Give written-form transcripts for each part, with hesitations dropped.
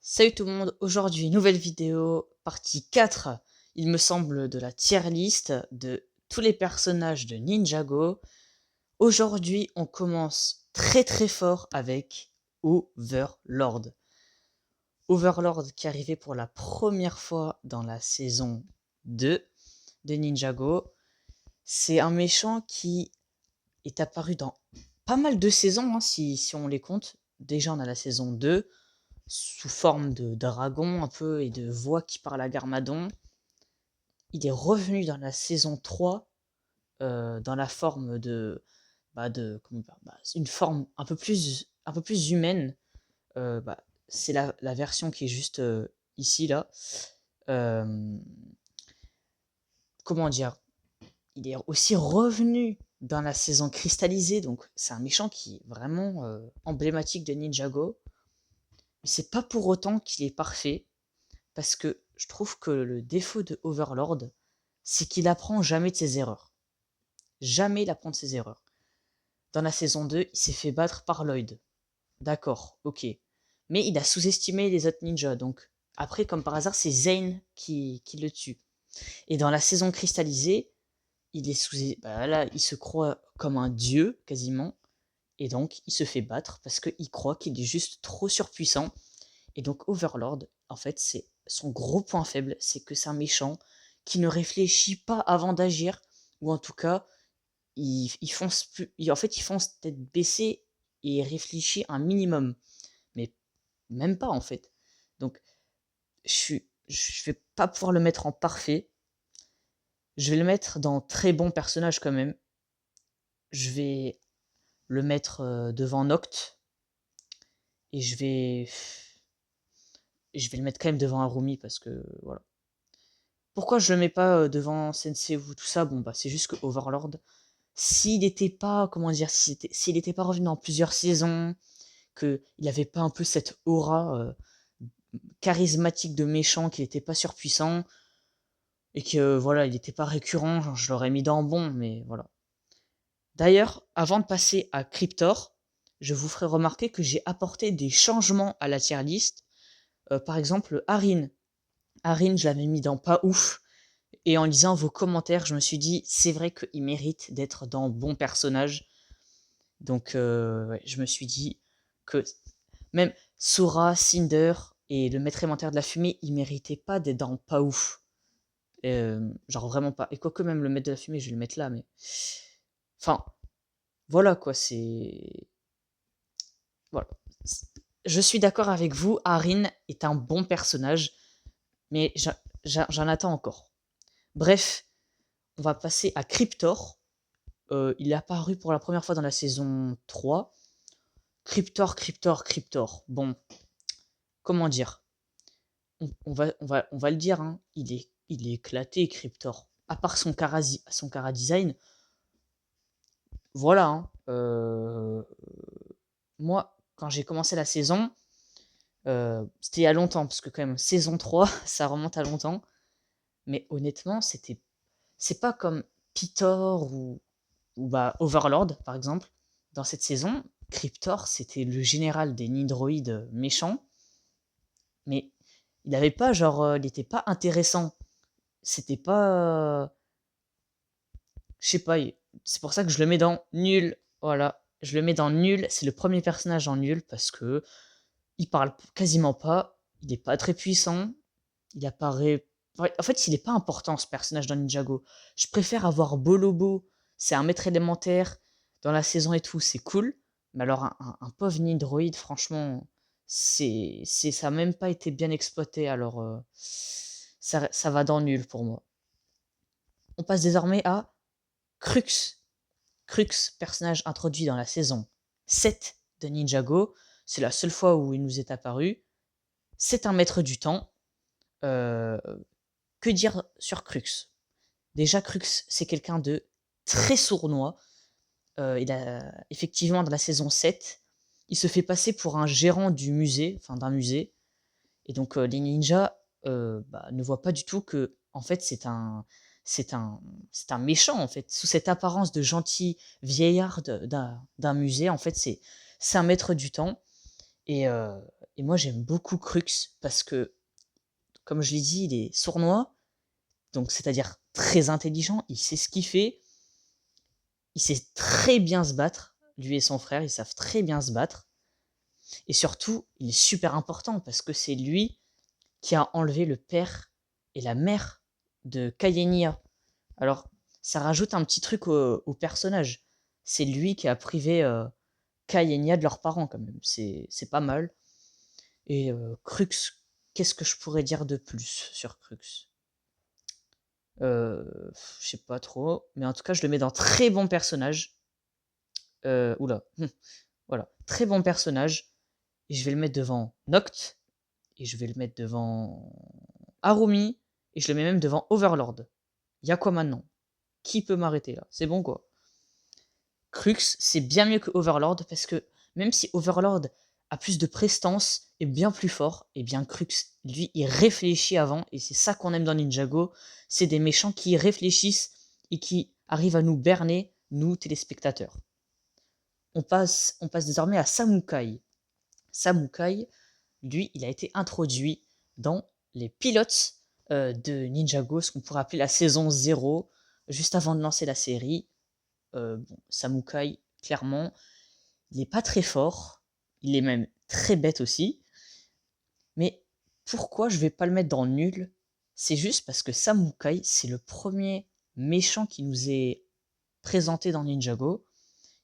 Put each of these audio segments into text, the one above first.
Salut tout le monde, aujourd'hui nouvelle vidéo, partie 4, il me semble, de la tier list de tous les personnages de Ninjago. Aujourd'hui on commence très très fort avec Overlord. Overlord qui arrivait pour la première fois dans la saison 2 de Ninjago. C'est un méchant qui est apparu dans pas mal de saisons, si on les compte. Déjà on a la saison 2, sous forme de dragon un peu et de voix qui parle à Garmadon. Il est revenu dans la saison 3 dans la forme une forme un peu plus humaine. C'est la version qui est juste ici là. Euh, Comment dire, il est aussi revenu dans la saison cristallisée, donc c'est un méchant qui est vraiment emblématique de Ninjago. Mais c'est pas pour autant qu'il est parfait. Parce que je trouve que le défaut de Overlord, c'est qu'il apprend jamais de ses erreurs. Jamais il apprend de ses erreurs. Dans la saison 2, il s'est fait battre par Lloyd. D'accord, ok. Mais il a sous-estimé les autres ninjas, donc après, comme par hasard, c'est Zane qui le tue. Et dans la saison cristallisée, il est là, il se croit comme un dieu, quasiment. Et donc, il se fait battre parce qu'il croit qu'il est juste trop surpuissant. Et donc Overlord, en fait, c'est son gros point faible, c'est que c'est un méchant qui ne réfléchit pas avant d'agir, ou en tout cas, il fonce plus, en fait, il fonce tête baissée et réfléchit un minimum, mais même pas en fait. Donc, je vais pas pouvoir le mettre en parfait. Je vais le mettre dans très bon personnage quand même. Je vais le mettre devant Noct et je vais le mettre quand même devant Arumi parce que voilà. Pourquoi je le mets pas devant Sensei ou tout ça? Bon, bah, c'est juste que Overlord, s'il était pas, comment dire, s'il était pas revenu dans plusieurs saisons, qu'il avait pas un peu cette aura charismatique de méchant, qu'il était pas surpuissant, et que voilà, il était pas récurrent, genre, je l'aurais mis dans bon, mais voilà. D'ailleurs, avant de passer à Cryptor, je vous ferai remarquer que j'ai apporté des changements à la tier list. Par exemple, Harin. Harin, je l'avais mis dans pas ouf. Et en lisant vos commentaires, je me suis dit, c'est vrai qu'il mérite d'être dans bon personnage. Donc, ouais, je me suis dit que même Sora, Cinder et le maître élémentaire de la fumée, ils méritaient pas d'être dans pas ouf. Genre vraiment pas. Et quoique même le maître de la fumée, je vais le mettre là, mais. Enfin, voilà quoi, c'est. Voilà. Je suis d'accord avec vous, Harin est un bon personnage, mais j'en attends encore. Bref, on va passer à Cryptor. Il est apparu pour la première fois dans la saison 3. Cryptor. Bon, comment dire, on va le dire, hein, il est éclaté, Cryptor. À part son cara design, voilà. Hein, moi, quand j'ai commencé la saison, c'était il y a longtemps, parce que quand même, saison 3, ça remonte à longtemps. Mais honnêtement, c'est pas comme Pitor ou Overlord, par exemple. Dans cette saison, Cryptor, c'était le général des Nidroïdes méchants, mais il avait pas, genre, il était pas intéressant. C'était pas. Je sais pas, c'est pour ça que je le mets dans nul. Voilà, je le mets dans nul. C'est le premier personnage en nul parce que il parle quasiment pas, il est pas très puissant, il apparaît. Ouais, en fait, il est pas important ce personnage dans Ninjago. Je préfère avoir Bolobo, c'est un maître élémentaire dans la saison et tout, c'est cool. Mais alors, un pauvre Nidroid, franchement, ça a même pas été bien exploité. Alors, ça va dans nul pour moi. On passe désormais à Crux. Crux, personnage introduit dans la saison 7 de Ninjago. C'est la seule fois où il nous est apparu. C'est un maître du temps. Euh, que dire sur Crux? Déjà, Crux, c'est quelqu'un de très sournois. Il a effectivement dans la saison 7, il se fait passer pour un gérant du musée, enfin d'un musée. Et donc les ninjas ne voient pas du tout que en fait c'est un c'est un méchant en fait. Sous cette apparence de gentil vieillard d'un musée, en fait c'est un maître du temps. Et Et moi, j'aime beaucoup Crux parce que, comme je l'ai dit, il est sournois, donc c'est-à-dire très intelligent, il sait ce qu'il fait, il sait très bien se battre. Lui et son frère, ils savent très bien se battre. Et surtout, il est super important parce que c'est lui qui a enlevé le père et la mère de Kayenia. Alors, ça rajoute un petit truc au personnage. C'est lui qui a privé Kai et Nya de leurs parents, quand même. C'est pas mal. Et Crux, qu'est-ce que je pourrais dire de plus sur Crux? Je sais pas trop. Mais en tout cas, je le mets dans très bon personnage. Oula. Voilà. Très bon personnage. Et je vais le mettre devant Noct. Et je vais le mettre devant Harumi. Et je le mets même devant Overlord. Y'a quoi maintenant? Qui peut m'arrêter là? C'est bon quoi? Crux, c'est bien mieux que Overlord parce que même si Overlord a plus de prestance et bien plus fort, et bien Crux, lui, il réfléchit avant et c'est ça qu'on aime dans Ninjago. C'est des méchants qui réfléchissent et qui arrivent à nous berner, nous, téléspectateurs. On passe désormais à Samukai. Samukai, lui, il a été introduit dans les pilotes de Ninjago, ce qu'on pourrait appeler la saison 0, juste avant de lancer la série. Bon, Samukai, clairement, il n'est pas très fort, il est même très bête aussi, mais pourquoi je vais pas le mettre dans nul? C'est juste parce que Samukai, c'est le premier méchant qui nous est présenté dans Ninjago,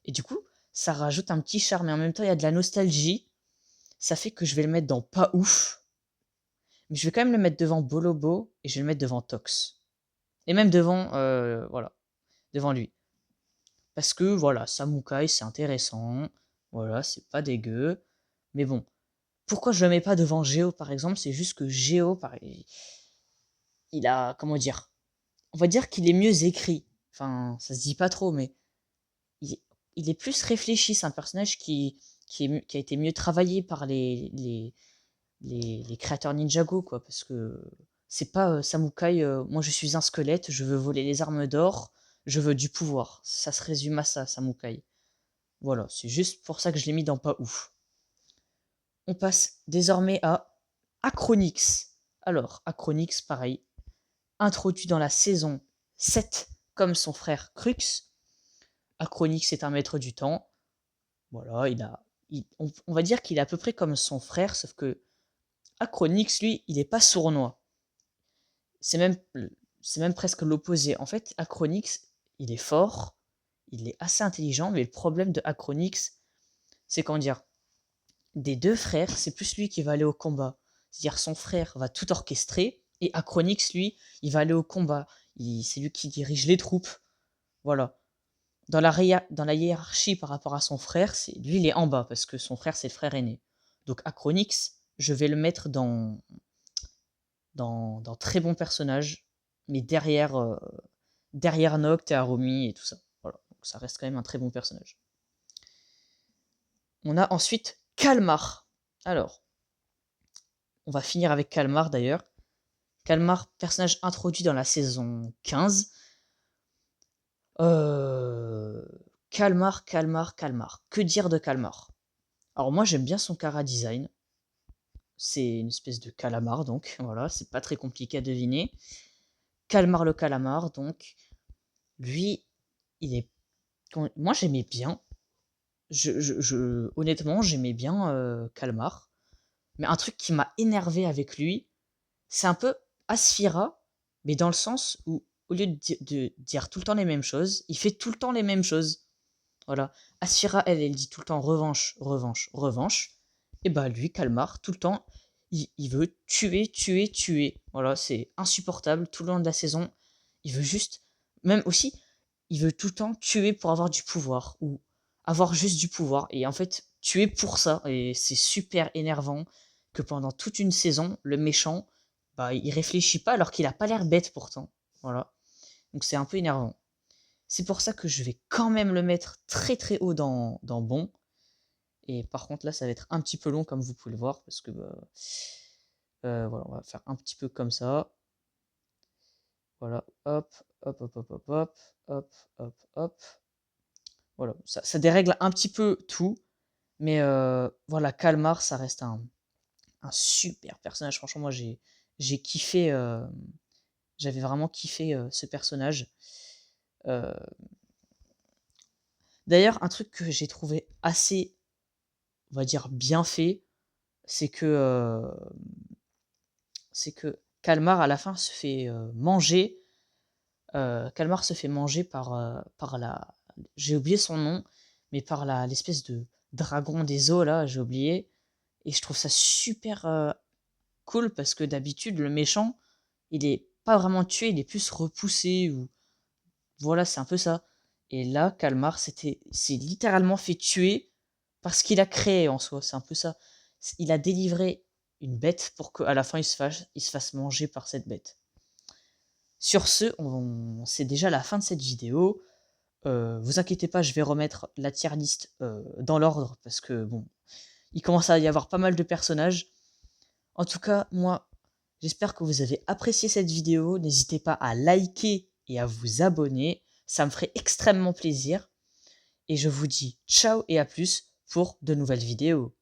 et du coup, ça rajoute un petit charme, et en même temps, il y a de la nostalgie, ça fait que je vais le mettre dans pas ouf, mais je vais quand même le mettre devant Bolobo, et je vais le mettre devant Tox. Et même devant, voilà, devant lui. Parce que voilà, Samukai, c'est intéressant. Voilà, c'est pas dégueu. Mais bon, pourquoi je le mets pas devant Géo, par exemple? C'est juste que Géo, pareil, il a, comment dire? On va dire qu'il est mieux écrit. Enfin, ça se dit pas trop, mais il, il est plus réfléchi. C'est un personnage qui a été mieux travaillé par les créateurs Ninjago, quoi. Parce que c'est pas Samukai, moi je suis un squelette, je veux voler les armes d'or, je veux du pouvoir. Ça se résume à ça, Samukai. Voilà, c'est juste pour ça que je l'ai mis dans pas ouf. On passe désormais à Acronix. Alors, Acronix, pareil, introduit dans la saison 7 comme son frère Crux. Acronix est un maître du temps. Voilà, on va dire qu'il est à peu près comme son frère, sauf que Acronix, lui, il n'est pas sournois. C'est même, c'est même presque l'opposé. En fait, Acronix, il est fort, il est assez intelligent, mais le problème de Acronix, c'est comment dire, des deux frères, c'est plus lui qui va aller au combat. C'est-à-dire son frère va tout orchestrer et Acronix, lui, il va aller au combat. C'est lui qui dirige les troupes. Voilà. Dans la hiérarchie par rapport à son frère, lui, il est en bas parce que son frère, c'est le frère aîné. Donc Acronix, je vais le mettre dans très bons personnages, mais derrière Noct et Harumi et tout ça. Voilà. Donc ça reste quand même un très bon personnage. On a ensuite Kalmar. Alors, on va finir avec Kalmar d'ailleurs. Kalmar, personnage introduit dans la saison 15. Euh... Kalmar, Kalmar, Kalmar. Que dire de Kalmar? Alors moi j'aime bien son Kara design. C'est une espèce de calamar donc, voilà, c'est pas très compliqué à deviner. Kalmar le calamar donc, lui, il est... Moi j'aimais bien. Honnêtement, j'aimais bien Kalmar. Mais un truc qui m'a énervé avec lui, c'est un peu Asphira, mais dans le sens où, au lieu de dire tout le temps les mêmes choses, il fait tout le temps les mêmes choses. Voilà. Asphira, elle dit tout le temps revanche, revanche, revanche. Et bah lui, Kalmar, tout le temps, il veut tuer, tuer, tuer. Voilà, c'est insupportable tout le long de la saison. Il veut juste, même aussi, il veut tout le temps tuer pour avoir du pouvoir, ou avoir juste du pouvoir. Et en fait, tuer pour ça. Et c'est super énervant que pendant toute une saison, le méchant, bah, il réfléchit pas alors qu'il a pas l'air bête pourtant. Voilà. Donc c'est un peu énervant. C'est pour ça que je vais quand même le mettre très très haut dans bon. Et par contre là, ça va être un petit peu long comme vous pouvez le voir parce que bah, voilà, on va faire un petit peu comme ça. Voilà, hop, hop, hop, hop, hop, hop, hop, hop, hop. Voilà, ça dérègle un petit peu tout, mais voilà, Kalmar, ça reste un super personnage. Franchement, moi, j'ai kiffé, j'avais vraiment kiffé, ce personnage. Heu, D'ailleurs, un truc que j'ai trouvé assez, on va dire, bien fait, c'est que, Kalmar, à la fin, se fait, manger. Kalmar se fait manger par la j'ai oublié son nom, mais par l'espèce de dragon des eaux là, j'ai oublié et je trouve ça super, cool parce que d'habitude le méchant, il est pas vraiment tué, il est plus repoussé ou voilà, c'est un peu ça et là, Kalmar s'est littéralement fait tuer parce qu'il a créé en soi, c'est un peu ça. Il a délivré une bête pour qu'à la fin il se fasse manger par cette bête. Sur ce, c'est déjà la fin de cette vidéo. Vous inquiétez pas, je vais remettre la tier list, dans l'ordre parce que bon, il commence à y avoir pas mal de personnages. En tout cas, moi, j'espère que vous avez apprécié cette vidéo. N'hésitez pas à liker et à vous abonner, ça me ferait extrêmement plaisir et je vous dis ciao et à plus pour de nouvelles vidéos.